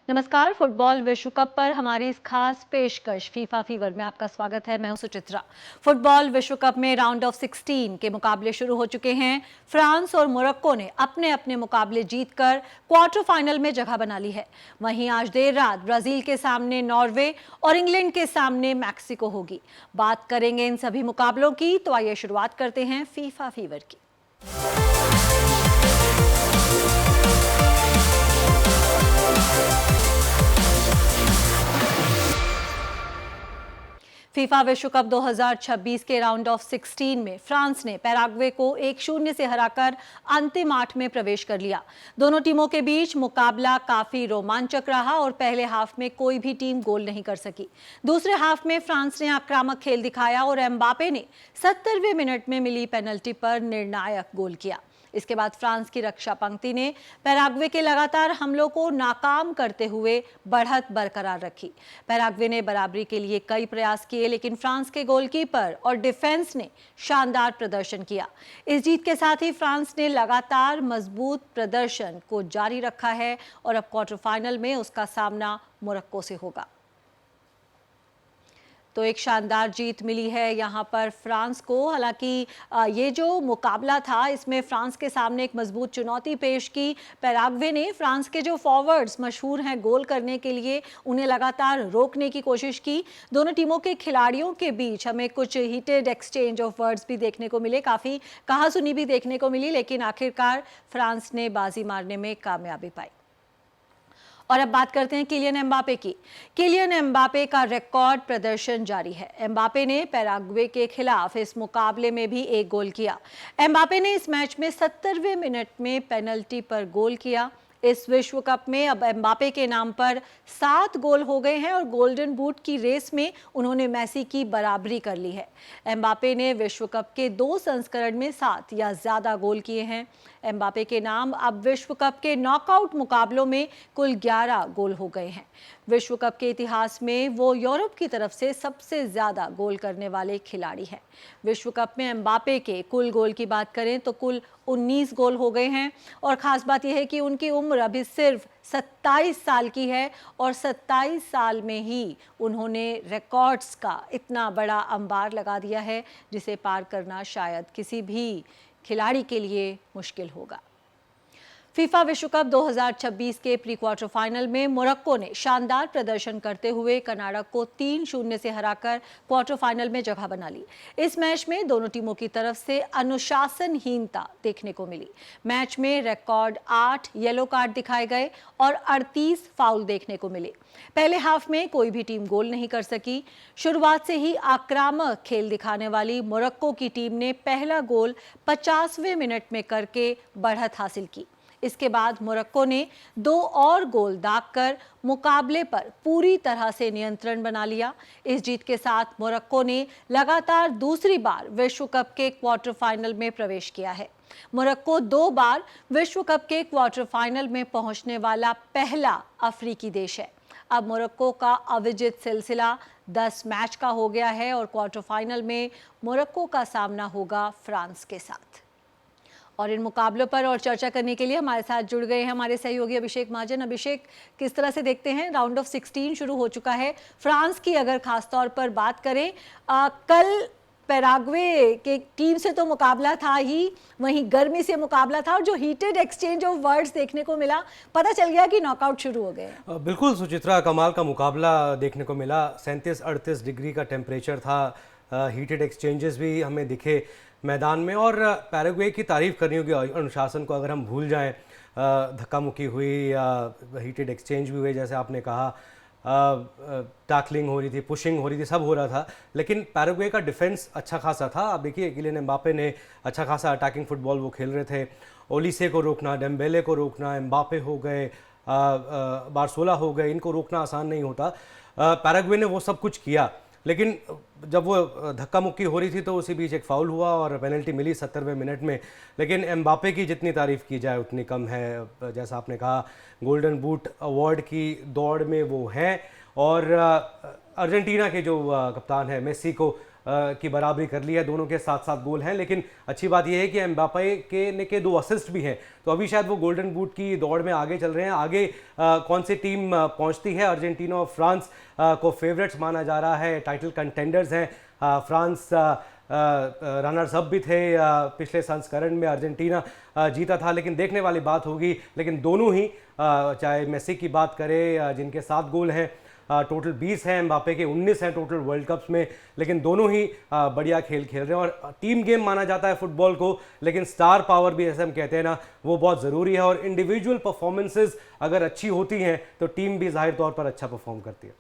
नमस्कार। फुटबॉल विश्व कप पर हमारी इस खास पेशकश फीफा फीवर में आपका स्वागत है। मैं हूं सुचित्रा। फुटबॉल विश्व कप में राउंड ऑफ 16 के मुकाबले शुरू हो चुके हैं। फ्रांस और मोरक्को ने अपने अपने मुकाबले जीतकर क्वार्टर फाइनल में जगह बना ली है। वहीं आज देर रात ब्राजील के सामने नॉर्वे और इंग्लैंड के सामने मैक्सिको होगी। बात करेंगे इन सभी मुकाबलों की, तो आइए शुरुआत करते हैं फीफा फीवर की। फीफा विश्व कप 2026 के राउंड ऑफ 16 में फ्रांस ने पैराग्वे को 1-0 से हराकर अंतिम 8 में प्रवेश कर लिया। दोनों टीमों के बीच मुकाबला काफी रोमांचक रहा और पहले हाफ में कोई भी टीम गोल नहीं कर सकी। दूसरे हाफ में फ्रांस ने आक्रामक खेल दिखाया और एम्बापे ने 70वें मिनट में मिली पेनल्टी पर निर्णायक गोल किया। इसके बाद फ्रांस की रक्षा पंक्ति ने पैराग्वे के लगातार हमलों को नाकाम करते हुए बढ़त बरकरार रखी। पैराग्वे ने बराबरी के लिए कई प्रयास किए, लेकिन फ्रांस के गोलकीपर और डिफेंस ने शानदार प्रदर्शन किया। इस जीत के साथ ही फ्रांस ने लगातार मजबूत प्रदर्शन को जारी रखा है और अब क्वार्टर फाइनल में उसका सामना मोरक्को से होगा। तो एक शानदार जीत मिली है यहाँ पर फ्रांस को। हालांकि ये जो मुकाबला था, इसमें फ्रांस के सामने एक मजबूत चुनौती पेश की पैराग्वे ने। फ्रांस के जो फॉरवर्ड्स मशहूर हैं गोल करने के लिए, उन्हें लगातार रोकने की कोशिश की। दोनों टीमों के खिलाड़ियों के बीच हमें कुछ हीटेड एक्सचेंज ऑफ वर्ड्स भी देखने को मिले, काफ़ी कहासुनी भी देखने को मिली, लेकिन आखिरकार फ्रांस ने बाजी मारने में कामयाबी पाई। और अब बात करते हैं किलियन एम्बापे की। किलियन एम्बापे का रिकॉर्ड प्रदर्शन जारी है। एम्बापे ने पैराग्वे के खिलाफ इस मुकाबले में भी एक गोल किया। एम्बापे ने इस मैच में 70वें मिनट में पेनल्टी पर गोल किया। इस विश्व कप में अब एम्बापे के नाम पर 7 गोल हो गए हैं और गोल्डन बूट की रेस में उन्होंने मेसी की बराबरी कर ली है। एम्बापे ने विश्व कप के 2 संस्करण में 7 या ज्यादा गोल किए हैं। एम्बापे के नाम अब विश्व कप के नॉकआउट मुकाबलों में कुल 11 गोल हो गए हैं। विश्व कप के इतिहास में वो यूरोप की तरफ से सबसे ज्यादा गोल करने वाले खिलाड़ी हैं। विश्व कप में एम्बापे के कुल गोल की बात करें तो कुल 19 गोल हो गए हैं और खास बात यह है कि उनकी उम्र अभी सिर्फ 27 साल की है और 27 साल में ही उन्होंने रिकॉर्ड्स का इतना बड़ा अंबार लगा दिया है, जिसे पार करना शायद किसी भी खिलाड़ी के लिए मुश्किल होगा। फीफा विश्व कप 2026 के प्री क्वार्टर फाइनल में मोरक्को ने शानदार प्रदर्शन करते हुए कनाडा को 3-0 से हराकर क्वार्टर फाइनल में जगह बना ली। इस मैच में दोनों टीमों की तरफ से अनुशासनहीनता देखने को मिली। मैच में रिकॉर्ड 8 येलो कार्ड दिखाए गए और 38 फाउल देखने को मिले। पहले हाफ में कोई भी टीम गोल नहीं कर सकी। शुरुआत से ही आक्रामक खेल दिखाने वाली मोरक्को की टीम ने पहला गोल 50वें मिनट में करके बढ़त हासिल की। इसके बाद मोरक्को ने 2 और गोल दागकर मुकाबले पर पूरी तरह से नियंत्रण बना लिया। इस जीत के साथ मोरक्को ने लगातार दूसरी बार विश्व कप के क्वार्टर फाइनल में प्रवेश किया है। मोरक्को 2 बार विश्व कप के क्वार्टर फाइनल में पहुंचने वाला पहला अफ्रीकी देश है। अब मोरक्को का अविजित सिलसिला 10 मैच का हो गया है और क्वार्टर फाइनल में मोरक्को का सामना होगा फ्रांस के साथ। और इन मुकाबलों पर और चर्चा करने के लिए हमारे साथ जुड़ गए हैं हमारे सहयोगी अभिषेक महाजन। अभिषेक, किस तरह से देखते हैं, राउंड ऑफ 16 शुरू हो चुका है। फ्रांस की अगर खास तौर पर बात करें, कल पैराग्वे के टीम से तो मुकाबला था ही, वहीं गर्मी से मुकाबला था और जो हीटेड एक्सचेंज ऑफ वर्ड्स देखने को मिला, पता चल गया कि नॉकआउट शुरू हो गए। बिल्कुल सुचित्रा, कमाल का मुकाबला देखने को मिला। 37-38 डिग्री का टेम्परेचर था। हीटेड एक्सचेंजेस भी हमें दिखे मैदान में और पैराग्वे की तारीफ करनी होगी अनुशासन को। अगर हम भूल जाएं, धक्का मुक्की हुई या हीटेड एक्सचेंज भी हुए, जैसे आपने कहा, टैकलिंग हो रही थी, पुशिंग हो रही थी, सब हो रहा था, लेकिन पैराग्वे का डिफेंस अच्छा खासा था। आप देखिए, किलियन एम्बापे ने अच्छा खासा अटैकिंग फुटबॉल वो खेल रहे थे। ओलिसे को रोकना, डेम्बेले को रोकना, एम्बापे हो गए, बारसोला हो गए, इनको रोकना आसान नहीं होता। पैराग्वे ने वो सब कुछ किया, लेकिन जब वो धक्का मुक्की हो रही थी तो उसी बीच एक फाउल हुआ और पेनल्टी मिली 70वें मिनट में। लेकिन एम्बापे की जितनी तारीफ की जाए उतनी कम है। जैसा आपने कहा, गोल्डन बूट अवार्ड की दौड़ में वो हैं और अर्जेंटीना के जो कप्तान है मेसी को की बराबरी कर ली है, दोनों के साथ साथ गोल हैं। लेकिन अच्छी बात यह है कि एम्बापे के 2 असिस्ट भी हैं, तो अभी शायद वो गोल्डन बूट की दौड़ में आगे चल रहे हैं। आगे कौन सी टीम पहुंचती है? अर्जेंटीना और फ्रांस को फेवरेट्स माना जा रहा है, टाइटल कंटेंडर्स हैं। फ्रांस रनर्स अप भी थे पिछले संस्करण में, अर्जेंटीना जीता था, लेकिन देखने वाली बात होगी। लेकिन दोनों ही, चाहे मेसी की बात करें जिनके 7 गोल हैं, टोटल 20 हैं, एम्बापे के 19 हैं टोटल वर्ल्ड कप्स में, लेकिन दोनों ही बढ़िया खेल खेल रहे हैं। और टीम गेम माना जाता है फुटबॉल को, लेकिन स्टार पावर भी, जैसे हम कहते हैं ना, वो बहुत ज़रूरी है। और इंडिविजुअल परफॉर्मेंसेज अगर अच्छी होती हैं तो टीम भी जाहिर तौर पर अच्छा परफॉर्म करती है।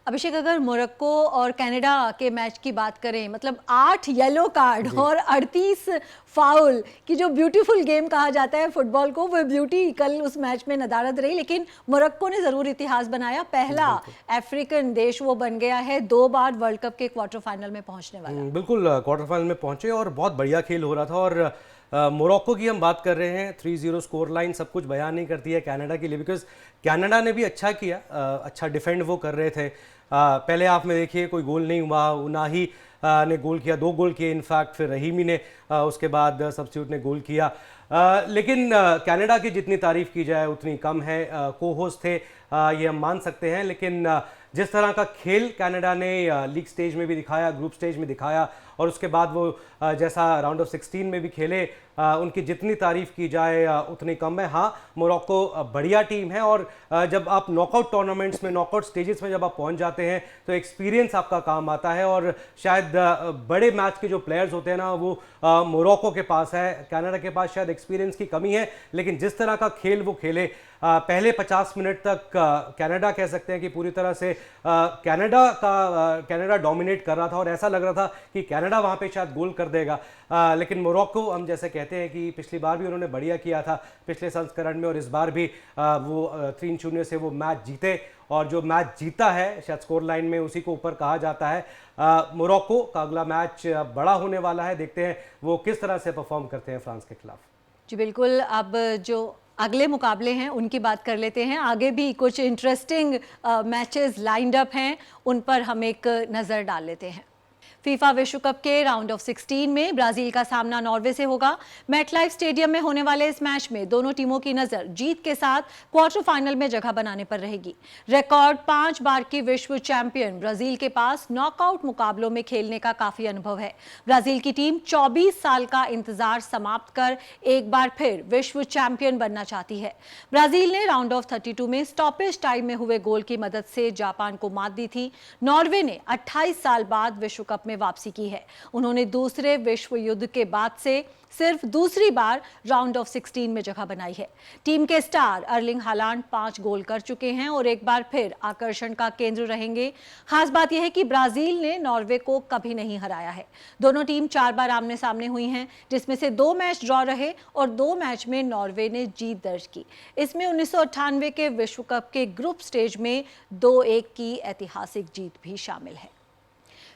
अभिषेक, अगर मोरक्को और कनाडा के मैच की बात करें, मतलब 8 येलो कार्ड और 38 फाउल की जो ब्यूटीफुल गेम कहा जाता है फुटबॉल को, वो ब्यूटी कल उस मैच में नदारद रही। लेकिन मोरक्को ने ज़रूर इतिहास बनाया, पहला अफ्रीकन देश वो बन गया है 2 बार वर्ल्ड कप के क्वार्टर फाइनल में पहुंचने वाला। बिल्कुल, क्वार्टर फाइनल में पहुंचे और बहुत बढ़िया खेल हो रहा था। और मोरक्को की हम बात कर रहे हैं, 3-0 स्कोर लाइन सब कुछ बयान नहीं करती है कनाडा के लिए, बिकॉज कनाडा ने भी अच्छा किया, अच्छा डिफेंड वो कर रहे थे। पहले हाफ में देखिए कोई गोल नहीं हुआ, उनाही ने गोल किया, 2 गोल किए इनफैक्ट, फिर रहीमी ने उसके बाद सब्स्टिट्यूट ने गोल किया। लेकिन कनाडा की जितनी तारीफ की जाए उतनी कम है। को-होस्ट थे, ये हम मान सकते हैं, लेकिन जिस तरह का खेल कनाडा ने लीग स्टेज में भी दिखाया, ग्रुप स्टेज में दिखाया, और उसके बाद वो जैसा राउंड ऑफ 16 में भी खेले, उनकी जितनी तारीफ की जाए उतनी कम है। हाँ, मोरक्को बढ़िया टीम है, और जब आप नॉकआउट टूर्नामेंट्स में, नॉकआउट स्टेजेस में जब आप पहुंच जाते हैं तो एक्सपीरियंस आपका काम आता है। और शायद बड़े मैच के जो प्लेयर्स होते हैं ना, वो मोरक्को के पास है, कनाडा के पास शायद एक्सपीरियंस की कमी है। लेकिन जिस तरह का खेल वो खेले, पहले 50 मिनट तक कनाडा कह सकते हैं कि पूरी तरह से कनाडा डोमिनेट कर रहा था, और ऐसा लग रहा था कि कनाडा वहाँ पे शायद गोल कर देगा। लेकिन मोरक्को, हम जैसे कहते हैं कि पिछली बार भी उन्होंने बढ़िया किया था पिछले संस्करण में, और इस बार भी वो 3-0 से वो मैच जीते, और जो मैच जीता है शायद स्कोर लाइन में उसी को ऊपर कहा जाता है। मोरक्को का अगला मैच बड़ा होने वाला है, देखते हैं वो किस तरह से परफॉर्म करते हैं फ्रांस के खिलाफ। जी बिल्कुल, अब जो अगले मुकाबले हैं उनकी बात कर लेते हैं। आगे भी कुछ इंटरेस्टिंग मैचेस लाइंड अप हैं, उन पर हम एक नज़र डाल लेते हैं। फीफा विश्व कप के राउंड ऑफ 16 में ब्राजील का सामना नॉर्वे से होगा। मेटलाइफ स्टेडियम में होने वाले इस मैच में दोनों टीमों की नजर जीत के साथ क्वार्टर फाइनल में जगह बनाने पर रहेगी। रिकॉर्ड 5 बार की विश्व चैंपियन ब्राजील के पास नॉकआउट मुकाबलों में खेलने का काफी अनुभव है। ब्राजील की टीम 24 साल का इंतजार समाप्त कर एक बार फिर विश्व चैंपियन बनना चाहती है। ब्राजील ने राउंड ऑफ 32 में स्टॉपेज टाइम में हुए गोल की मदद से जापान को मात दी थी। नॉर्वे ने 28 साल बाद विश्व कप में वापसी की है। उन्होंने दूसरे विश्व युद्ध के बाद से सिर्फ दूसरी बार राउंड ऑफ 16 में जगह बनाई है। टीम के स्टार अर्लिंग हालांड 5 गोल कर चुके हैं और एक बार फिर आकर्षण का केंद्र रहेंगे। खास बात यह है कि ब्राजील ने नॉर्वे को कभी नहीं हराया है। दोनों टीम 4 बार आमने सामने हुई हैं, जिसमें से 2 मैच ड्रॉ रहे और 2 मैच में नॉर्वे ने जीत दर्ज की। इसमें 1998 के विश्व कप के ग्रुप स्टेज में 2-1 की ऐतिहासिक जीत भी शामिल है।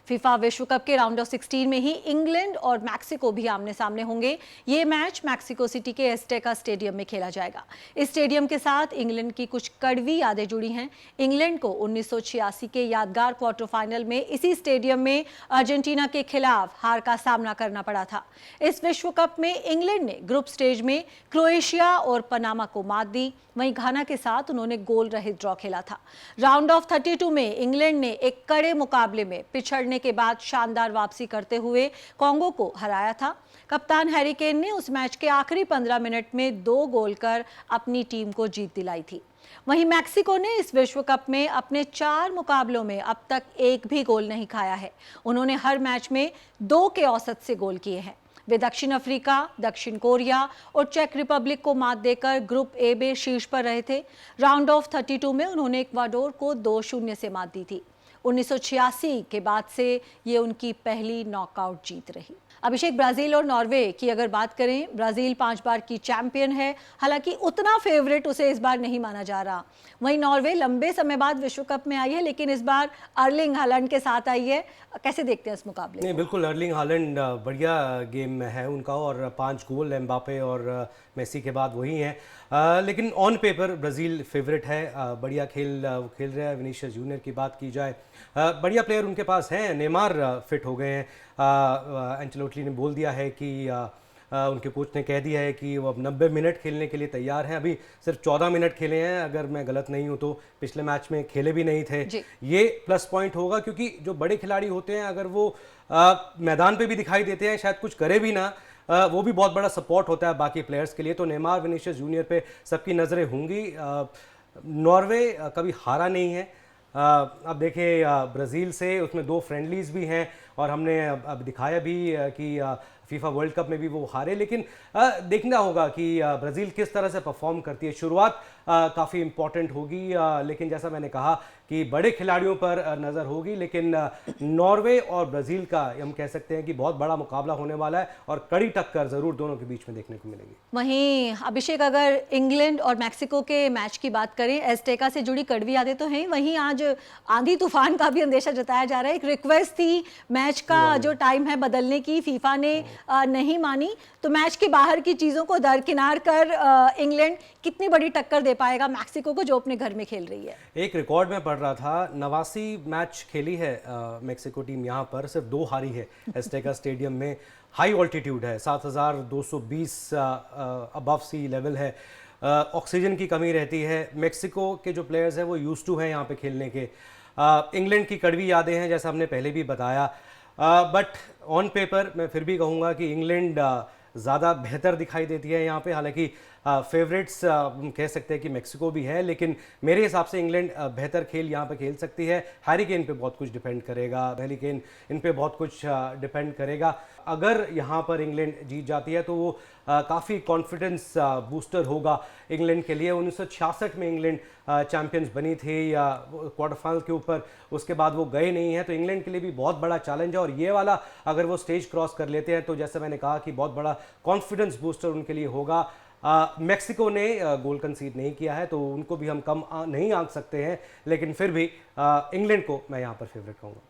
फीफा विश्व कप के राउंड ऑफ 16 में ही इंग्लैंड और मैक्सिको भी आमने सामने होंगे। ये मैच मैक्सिको सिटी के एस्टेका स्टेडियम में खेला जाएगा। इस स्टेडियम के साथ इंग्लैंड की कुछ कड़वी यादें जुड़ी हैं। इंग्लैंड को 1986 के यादगार क्वार्टर फाइनल में इसी स्टेडियम में अर्जेंटीना के खिलाफ हार का सामना करना पड़ा था। इस विश्व कप में इंग्लैंड ने ग्रुप स्टेज में क्रोएशिया और पनामा को मात दी। वहीं घाना के साथ उन्होंने गोल रहित ड्रॉ खेला था। राउंड ऑफ 32 में इंग्लैंड ने एक कड़े मुकाबले में पिछड़ने के बाद शानदार वापसी करते हुए कांगो को हराया था। कप्तान हैरी केन ने उस मैच के आखिरी 15 मिनट में 2 गोल कर अपनी टीम को जीत दिलाई थी। वहीं मैक्सिको ने इस विश्व कप में अपने 4 मुकाबलों में अब तक एक भी गोल नहीं खाया है। उन्होंने हर मैच में 2 के औसत से गोल किए हैं। वे दक्षिण अफ्रीका, दक्षिण कोरिया और चेक रिपब्लिक को मात देकर ग्रुप ए में शीर्ष पर रहे थे। राउंड ऑफ 32 में उन्होंने इक्वाडोर को 2-0 से मात दी थी। 1986 के बाद से ये उनकी पहली नॉकआउट जीत रही। अभिषेक, ब्राजील और नॉर्वे की अगर बात करें, ब्राजील 5 बार की चैंपियन है, हालांकि उतना फेवरेट उसे इस बार नहीं माना जा रहा। वहीं नॉर्वे लंबे समय बाद विश्व कप में आई है, लेकिन इस बार अर्लिंग हालैंड के साथ आई है। कैसे देखते हैं इस मुकाबले? नहीं, बिल्कुल, अर्लिंग हालैंड बढ़िया गेम है उनका, और 5 गोल एम्बापे और मेसी के बाद वही हैं। लेकिन ऑन पेपर ब्राज़ील फेवरेट है, बढ़िया खेल खेल रहा है। विनीशियस जूनियर की बात की जाए बढ़िया प्लेयर उनके पास हैं। नेमार फिट हो गए हैं। एंचेलोटी ने बोल दिया है कि उनके कोच ने कह दिया है कि वो अब 90 मिनट खेलने के लिए तैयार हैं। अभी सिर्फ 14 मिनट खेले हैं, अगर मैं गलत नहीं हूं तो पिछले मैच में खेले भी नहीं थे। ये प्लस पॉइंट होगा, क्योंकि जो बड़े खिलाड़ी होते हैं अगर वो मैदान पे भी दिखाई देते हैं, शायद कुछ करे भी ना, वो भी बहुत बड़ा सपोर्ट होता है बाकी प्लेयर्स के लिए। तो नेमार, विनीशियस जूनियर पे सबकी नज़रें होंगी। नॉर्वे कभी हारा नहीं है। अब देखिए ब्राज़ील से उसमें 2 फ्रेंडलीज भी हैं, और हमने अब दिखाया भी कि फीफा वर्ल्ड कप में भी वो हारे। लेकिन देखना होगा कि ब्राज़ील किस तरह से परफॉर्म करती है। शुरुआत काफ़ी इंपॉर्टेंट होगी, लेकिन जैसा मैंने कहा कि बड़े खिलाड़ियों पर नज़र होगी। लेकिन नॉर्वे और ब्राज़ील का हम कह सकते हैं कि बहुत बड़ा मुकाबला होने वाला है, और कड़ी टक्कर ज़रूर दोनों के बीच में देखने को मिलेगी। वहीं अभिषेक, अगर इंग्लैंड और मैक्सिको के मैच की बात करें, एज़टेका से जुड़ी कड़वी यादें तो हैं, वहीं आज आंधी तूफान का भी अंदेशा जताया जा रहा है। एक रिक्वेस्ट थी मैच का जो टाइम है बदलने की, फीफा ने नहीं मानी, तो मैच के बाहर की चीज़ों को दरकिनार कर इंग्लैंड कितनी बड़ी टक्कर दे पाएगा मैक्सिको को, जो अपने घर में खेल रही है। एक रिकॉर्ड में पढ़ रहा था, 89 मैच खेली है मैक्सिको टीम, यहाँ पर सिर्फ 2 हारी है। एज़टेका स्टेडियम में हाई ऑल्टीट्यूड है, 7220 अबव सी लेवल है। ऑक्सीजन की कमी रहती है। मैक्सिको के जो प्लेयर्स हैं वो यूज्ड टू हैं यहाँ पे खेलने के। इंग्लैंड की कड़वी यादें हैं, जैसा हमने पहले भी बताया। बट ऑन पेपर मैं फिर भी कहूँगा कि इंग्लैंड ज़्यादा बेहतर दिखाई देती है यहाँ पे। हालांकि फेवरेट्स कह सकते हैं कि मैक्सिको भी है, लेकिन मेरे हिसाब से इंग्लैंड बेहतर खेल यहाँ पे खेल सकती है। हैरी केन पे बहुत कुछ डिपेंड करेगा, हैरी केन इन पे बहुत कुछ डिपेंड करेगा। अगर यहाँ पर इंग्लैंड जीत जाती है तो वो काफ़ी कॉन्फिडेंस बूस्टर होगा इंग्लैंड के लिए। 1966 में इंग्लैंड चैंपियंस बनी थी या क्वार्टर फाइनल के ऊपर, उसके बाद वो गए नहीं हैं। तो इंग्लैंड के लिए भी बहुत बड़ा चैलेंज है, और ये वाला अगर वो स्टेज क्रॉस कर लेते हैं तो जैसे मैंने कहा कि बहुत बड़ा कॉन्फिडेंस बूस्टर उनके लिए होगा। मैक्सिको ने गोल कंसीड नहीं किया है, तो उनको भी हम कम नहीं आंक सकते हैं, लेकिन फिर भी इंग्लैंड को मैं यहाँ पर फेवरेट कहूँगा।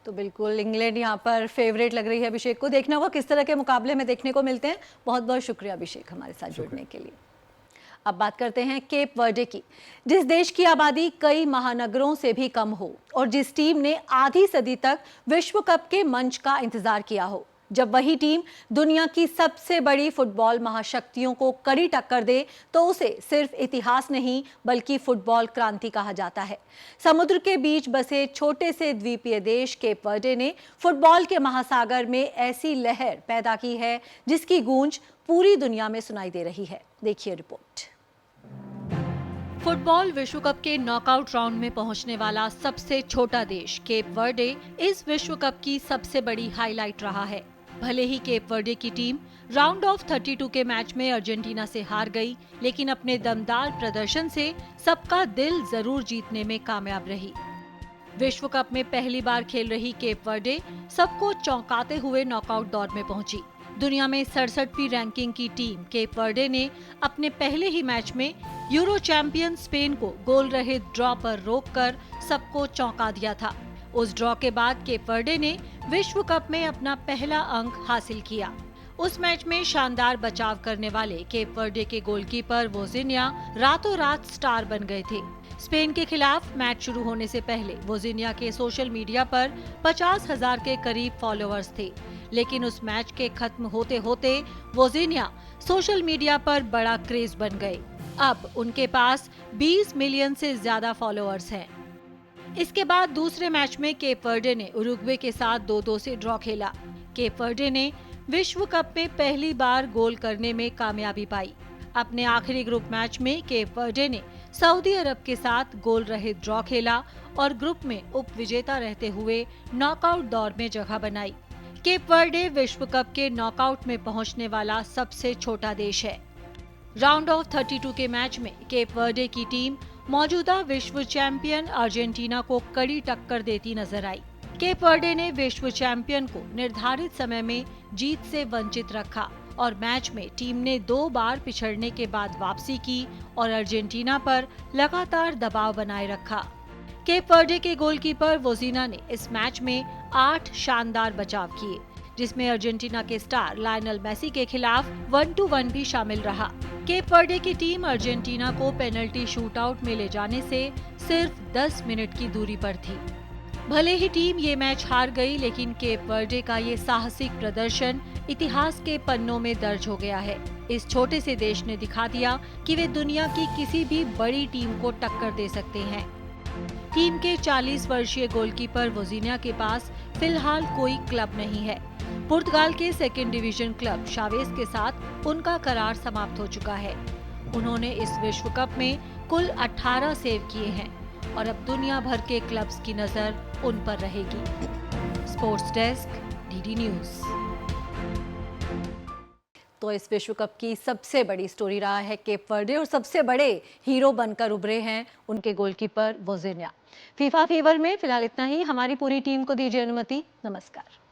तो बिल्कुल इंग्लैंड यहाँ पर फेवरेट लग रही है अभिषेक को। देखना होगा किस तरह के मुकाबले में देखने को मिलते हैं। बहुत बहुत शुक्रिया अभिषेक हमारे साथ जुड़ने के लिए। अब बात करते हैं केप वर्डे की, जिस देश की आबादी कई महानगरों से भी कम हो, और जिस टीम ने आधी सदी तक विश्व कप के मंच का इंतजार किया हो। जब वही टीम दुनिया की सबसे बड़ी फुटबॉल महाशक्तियों को कड़ी टक्कर दे, तो उसे सिर्फ इतिहास नहीं बल्कि फुटबॉल क्रांति कहा जाता है। समुद्र के बीच बसे छोटे से द्वीपीय देश केप वर्डे ने फुटबॉल के महासागर में ऐसी लहर पैदा की है जिसकी गूंज पूरी दुनिया में सुनाई दे रही है। देखिए रिपोर्ट। फुटबॉल विश्व कप के नॉकआउट राउंड में पहुंचने वाला सबसे छोटा देश केप वर्डे इस विश्व कप की सबसे बड़ी हाईलाइट रहा है। भले ही केप वर्डे की टीम राउंड ऑफ 32 के मैच में अर्जेंटीना से हार गई, लेकिन अपने दमदार प्रदर्शन से सबका दिल जरूर जीतने में कामयाब रही। विश्व कप में पहली बार खेल रही केप वर्डे सबको चौंकाते हुए नॉकआउट दौर में पहुंची। दुनिया में 67वीं रैंकिंग की टीम केप वर्डे ने अपने पहले ही मैच में यूरो चैंपियन स्पेन को गोल रहित ड्रॉ पर रोककर सबको चौंका दिया था। उस ड्रॉ के बाद केप वर्डे ने विश्व कप में अपना पहला अंक हासिल किया। उस मैच में शानदार बचाव करने वाले केप वर्डे के गोलकीपर वोजिनिया रातों रात स्टार बन गए थे। स्पेन के खिलाफ मैच शुरू होने से पहले वोजिनिया के सोशल मीडिया पर 50,000 के करीब फॉलोअर्स थे, लेकिन उस मैच के खत्म होते होते वोजिनिया सोशल मीडिया पर बड़ा क्रेज बन गए। अब उनके पास 20 मिलियन से ज्यादा फॉलोअर्स हैं। इसके बाद दूसरे मैच में केप वर्डे ने उरुग्वे के साथ 2-2 से ड्रॉ खेला। केप वर्डे ने विश्व कप में पहली बार गोल करने में कामयाबी पाई। अपने आखिरी ग्रुप मैच में केप वर्डे ने सऊदी अरब के साथ गोल रहित ड्रॉ खेला और ग्रुप में उप विजेता रहते हुए नॉकआउट दौर में जगह बनाई। केप वर्डे विश्व कप के नॉकआउट में पहुंचने वाला सबसे छोटा देश है। राउंड ऑफ 32 के मैच में केप वर्डे की टीम मौजूदा विश्व चैंपियन अर्जेंटीना को कड़ी टक्कर देती नजर आई। केप वर्डे ने विश्व चैंपियन को निर्धारित समय में जीत से वंचित रखा और मैच में टीम ने 2 बार पिछड़ने के बाद वापसी की और अर्जेंटीना पर लगातार दबाव बनाए रखा। केप वर्डे के गोलकीपर वोजिना ने इस मैच में 8 शानदार बचाव किए, जिसमें अर्जेंटीना के स्टार लायनल मेसी के खिलाफ 1-1 भी शामिल रहा। केप वर्डे की टीम अर्जेंटीना को पेनल्टी शूटआउट में ले जाने से सिर्फ 10 मिनट की दूरी पर थी। भले ही टीम ये मैच हार गई, लेकिन केप वर्डे का ये साहसिक प्रदर्शन इतिहास के पन्नों में दर्ज हो गया है। इस छोटे से देश ने दिखा दिया कि वे दुनिया की किसी भी बड़ी टीम को टक्कर दे सकते हैं। टीम के 40 वर्षीय गोलकीपर वोजिनिया के पास फिलहाल कोई क्लब नहीं है। पुर्तगाल के सेकंड डिवीजन क्लब शावेस के साथ उनका करार समाप्त हो चुका है। उन्होंने इस विश्व कप में कुल 18 सेव किए हैं और अब दुनिया भर के क्लब्स की नजर उन पर रहेगी। Sports desk, DD news. तो इस विश्व कप की सबसे बड़ी स्टोरी रहा है केप वर्डे और सबसे बड़े हीरो बनकर उभरे हैं उनके गोलकीपर वोजिनिया। फीफा फीवर में फिलहाल इतना ही। हमारी पूरी टीम को दीजिए अनुमति। नमस्कार।